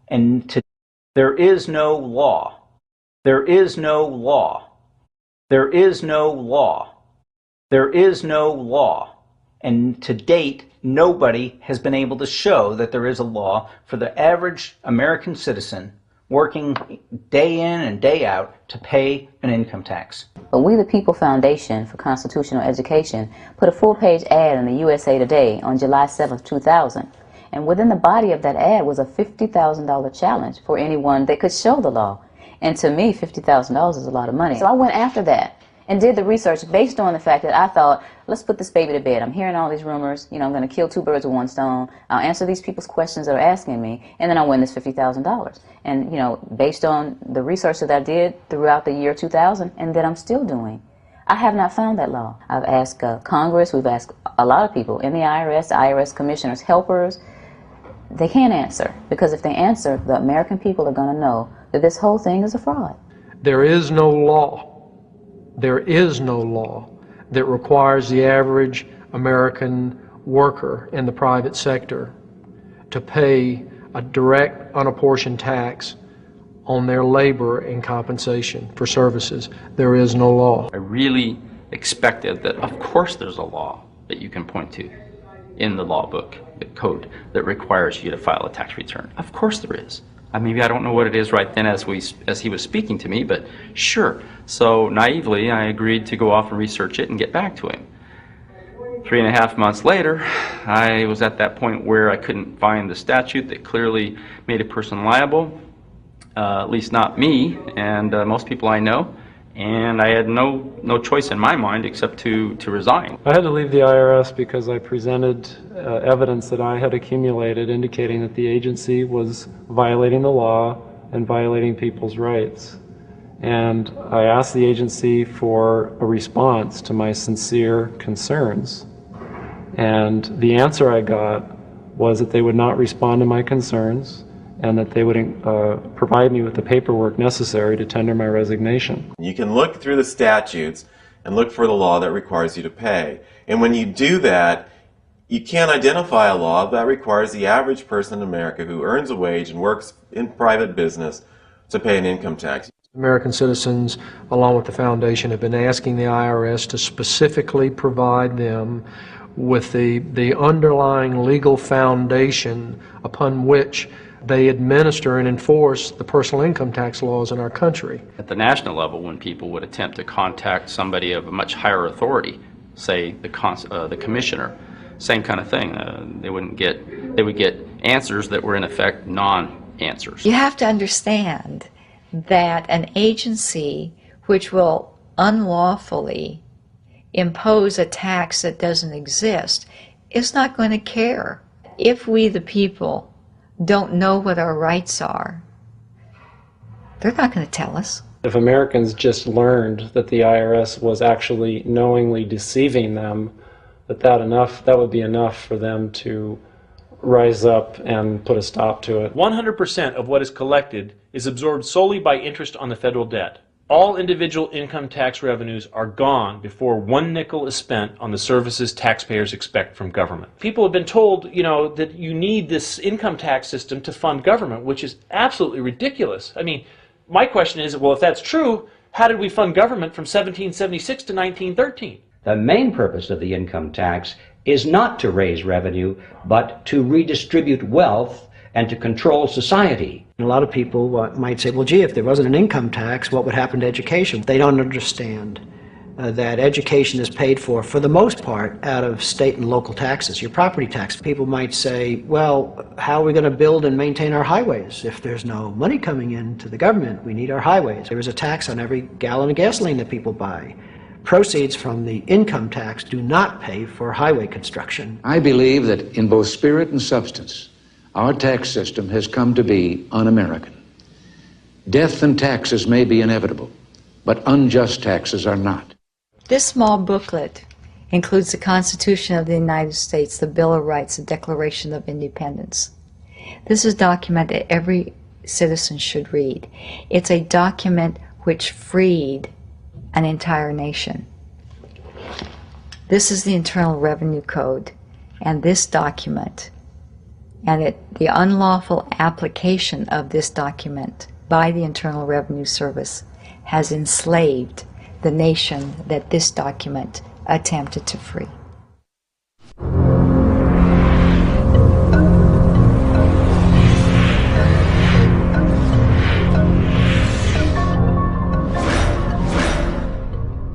And there is no law. There is no law. There is no law. There is no law. And to date, nobody has been able to show that there is a law for the average American citizen working day in and day out to pay an income tax. But We the People Foundation for Constitutional Education put a full-page ad in the USA Today on July 7th, 2000. And within the body of that ad was a $50,000 challenge for anyone that could show the law. And to me, $50,000 is a lot of money. So I went after that and did the research based on the fact that I thought, let's put this baby to bed. I'm hearing all these rumors. I'm going to kill two birds with one stone. I'll answer these people's questions that are asking me, and then I'll win this $50,000. And, based on the research that I did throughout the year 2000 and that I'm still doing, I have not found that law. I've asked Congress, we've asked a lot of people in the IRS commissioners, helpers. They can't answer, because if they answer, the American people are going to know that this whole thing is a fraud. There is no law. There is no law that requires the average American worker in the private sector to pay a direct, unapportioned tax on their labor and compensation for services. There is no law. I really expected that, of course, there's a law that you can point to in the law book, the code, that requires you to file a tax return. Of course there is. Maybe I don't know what it is right then as he was speaking to me, but sure. So naively, I agreed to go off and research it and get back to him. 3.5 months later, I was at that point where I couldn't find the statute that clearly made a person liable, at least not me and most people I know. And I had no choice in my mind except to resign. I had to leave the IRS because I presented evidence that I had accumulated indicating that the agency was violating the law and violating people's rights. And I asked the agency for a response to my sincere concerns. And the answer I got was that they would not respond to my concerns, and that they would provide me with the paperwork necessary to tender my resignation. You can look through the statutes and look for the law that requires you to pay. And when you do that, you can't identify a law that requires the average person in America who earns a wage and works in private business to pay an income tax. American citizens, along with the foundation, have been asking the IRS to specifically provide them with the underlying legal foundation upon which they administer and enforce the personal income tax laws in our country. At the national level, when people would attempt to contact somebody of a much higher authority, say the commissioner, same kind of thing. They would get answers that were in effect non-answers. You have to understand that an agency which will unlawfully impose a tax that doesn't exist is not going to care. If we, the people, don't know what our rights are, they're not going to tell us. If Americans just learned that the IRS was actually knowingly deceiving them, that would be enough for them to rise up and put a stop to it. 100% of what is collected is absorbed solely by interest on the federal debt. All individual income tax revenues are gone before 1 nickel is spent on the services taxpayers expect from government. People have been told, that you need this income tax system to fund government, which is absolutely ridiculous. My question is, well, if that's true, how did we fund government from 1776 to 1913? The main purpose of the income tax is not to raise revenue, but to redistribute wealth and to control society. A lot of people might say, well, gee, if there wasn't an income tax, what would happen to education? They don't understand that education is paid for the most part, out of state and local taxes, your property tax. People might say, well, how are we going to build and maintain our highways? If there's no money coming into the government, we need our highways. There is a tax on every gallon of gasoline that people buy. Proceeds from the income tax do not pay for highway construction. I believe that in both spirit and substance, our tax system has come to be un-American. Death and taxes may be inevitable, but unjust taxes are not. This small booklet includes the Constitution of the United States, the Bill of Rights, the Declaration of Independence. This is a document that every citizen should read. It's a document which freed an entire nation. This is the Internal Revenue Code, and this document and that the unlawful application of this document by the Internal Revenue Service has enslaved the nation that this document attempted to free.